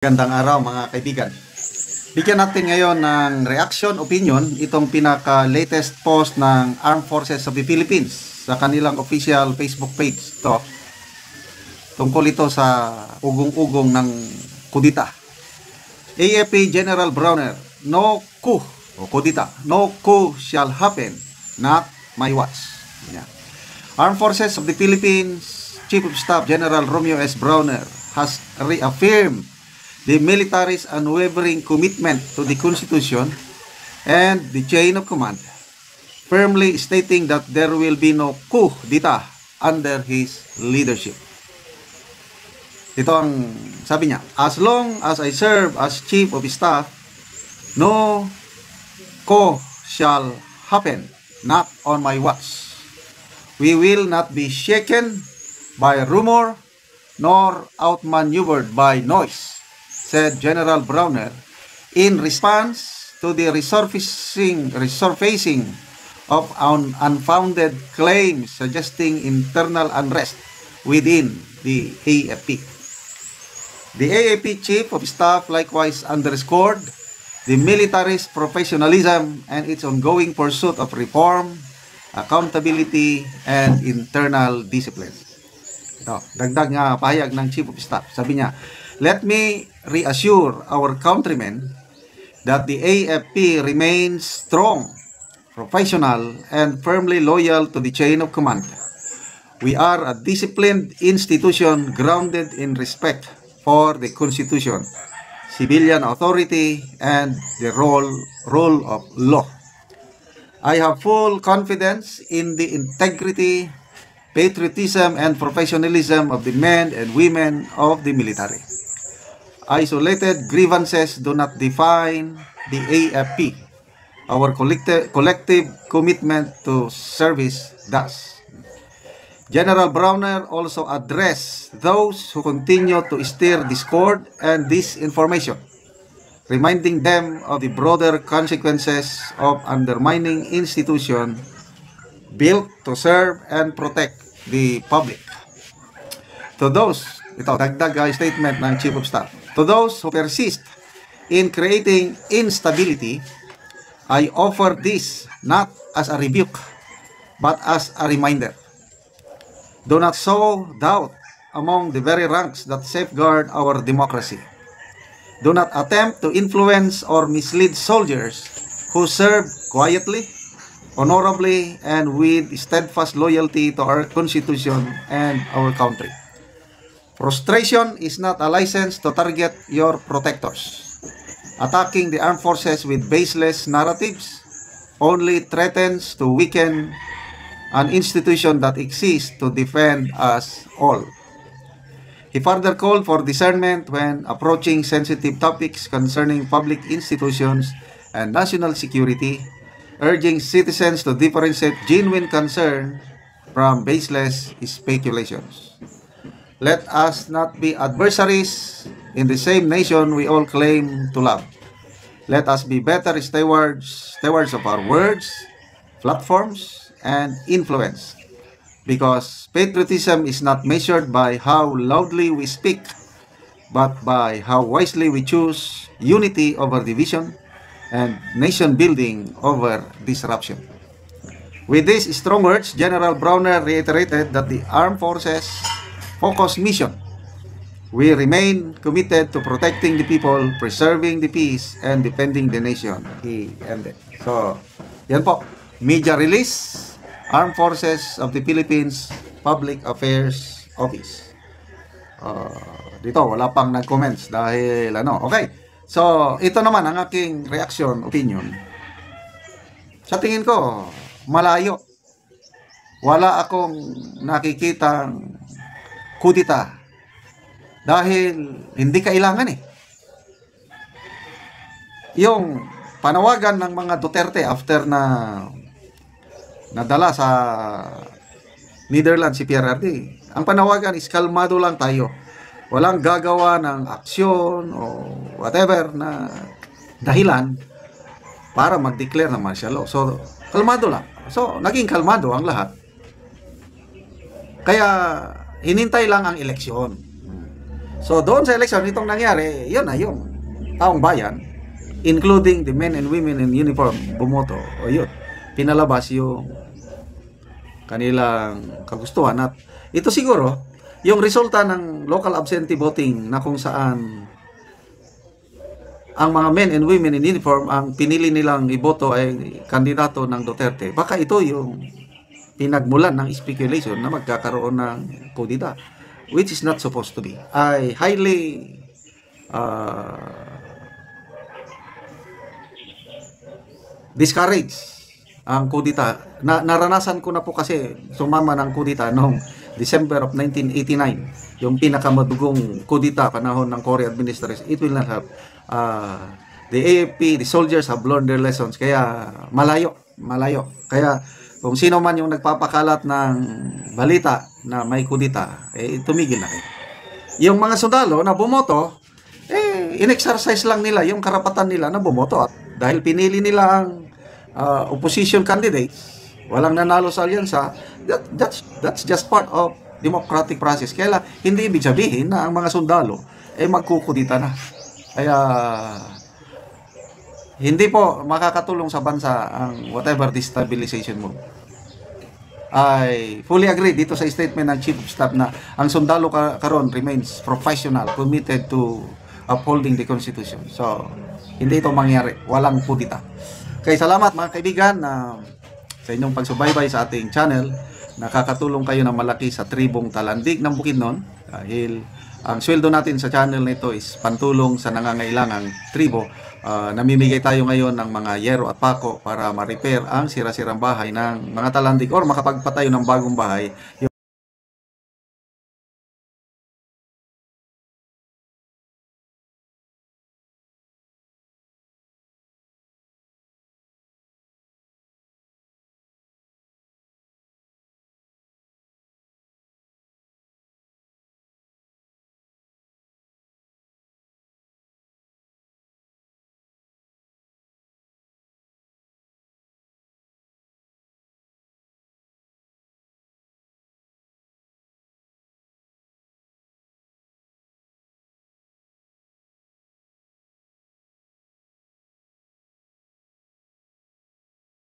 Gandang araw mga kaibigan. Bigyan natin ngayon ng reaction, opinion, itong pinaka-latest post ng Armed Forces of the Philippines sa kanilang official Facebook page. Tungkol ito sa ugong-ugong ng kudita. AFP General Browner, no coup o kudita, no coup shall happen, not my watch. Yeah. Armed Forces of the Philippines Chief of Staff General Romeo S. Browner has reaffirmed the military's unwavering commitment to the Constitution and the chain of command, firmly stating that there will be no coup d'etat under his leadership. Ito ang sabi niya, as long as I serve as Chief of Staff, no coup shall happen, not on my watch. We will not be shaken by rumor nor outmaneuvered by noise, said General Browner in response to the resurfacing of unfounded claims suggesting internal unrest within the AFP. The AFP Chief of Staff likewise underscored the military's professionalism and its ongoing pursuit of reform, accountability, and internal discipline. Ito, dagdag nga pahayag ng Chief of Staff. Sabi niya, let me reassure our countrymen that the AFP remains strong, professional, and firmly loyal to the chain of command. We are a disciplined institution grounded in respect for the Constitution, civilian authority, and the rule of law. I have full confidence in the integrity, patriotism, and professionalism of the men and women of the military. Isolated grievances do not define the AFP. Our collective commitment to service does. General Browner also addressed those who continue to stir discord and disinformation, reminding them of the broader consequences of undermining institutions built to serve and protect the public. To those, ito, dagdag statement ng Chief of Staff. To those who persist in creating instability, I offer this not as a rebuke, but as a reminder. Do not sow doubt among the very ranks that safeguard our democracy. Do not attempt to influence or mislead soldiers who serve quietly, honorably, and with steadfast loyalty to our Constitution and our country. Frustration is not a license to target your protectors. Attacking the armed forces with baseless narratives only threatens to weaken an institution that exists to defend us all. He further called for discernment when approaching sensitive topics concerning public institutions and national security, urging citizens to differentiate genuine concern from baseless speculations. Let us not be adversaries in the same nation we all claim to love. Let us be better stewards of our words, platforms, and influence. Because patriotism is not measured by how loudly we speak, but by how wisely we choose unity over division and nation building over disruption. With these strong words, General Browner reiterated that the armed forces focus mission. We remain committed to protecting the people, preserving the peace, and defending the nation. He ended. So, yan po. Media release, Armed Forces of the Philippines Public Affairs Office. Dito, wala pang nag-comments dahil ano. Okay. So, ito naman ang aking reaction, opinion. Sa tingin ko, malayo. Wala akong nakikitang kudita dahil hindi kailangan yung panawagan ng mga Duterte after na nadala sa Netherlands si PRRD, ang panawagan is kalmado lang tayo, walang gagawa ng aksyon o whatever na dahilan para mag-declare ng martial law. So kalmado lang, so naging kalmado ang lahat, kaya hinintay lang ang eleksyon. So doon sa election, itong nangyari, yun na yung taong bayan, including the men and women in uniform, bumoto. O yun, pinalabas yung kanilang kagustuhan. At ito siguro, yung resulta ng local absentee voting na kung saan ang mga men and women in uniform, ang pinili nilang iboto ay kandidato ng Duterte. Baka ito yung pinagmulan ng speculation na magkakaroon ng kudita, which is not supposed to be. I highly discourage ang kudita. Naranasan ko na po kasi sumama ng kudita noong December of 1989, yung pinakamadugong kudita panahon ng Cory administration. It will not have the AFP, the soldiers have learned their lessons. Kaya malayo. Kaya kung sino man yung nagpapakalat ng balita na may kudita, tumigil na kayo. Yung mga sundalo na bumoto, in-exercise lang nila yung karapatan nila na bumoto. At dahil pinili nila ang opposition candidates, walang nanalo sa alyansa, that's just part of democratic process. Kaya hindi ibig sabihin na ang mga sundalo magkukudita na. Kaya hindi po makakatulong sa bansa ang whatever destabilization mo. I fully agree dito sa statement ng Chief of Staff na ang sundalo karon remains professional, committed to upholding the Constitution. So, hindi ito mangyari. Walang kudita. Okay, salamat mga kaibigan sa inyong pagsubaybay sa ating channel. Nakakatulong kayo ng malaki sa tribong Talandig ng Bukidnon dahil ang sweldo natin sa channel nito is pantulong sa nangangailangang tribo. Namimigay tayo ngayon ng mga yero at pako para ma-repair ang sira-sirang bahay ng mga Talandig or makapagpatayo ng bagong bahay.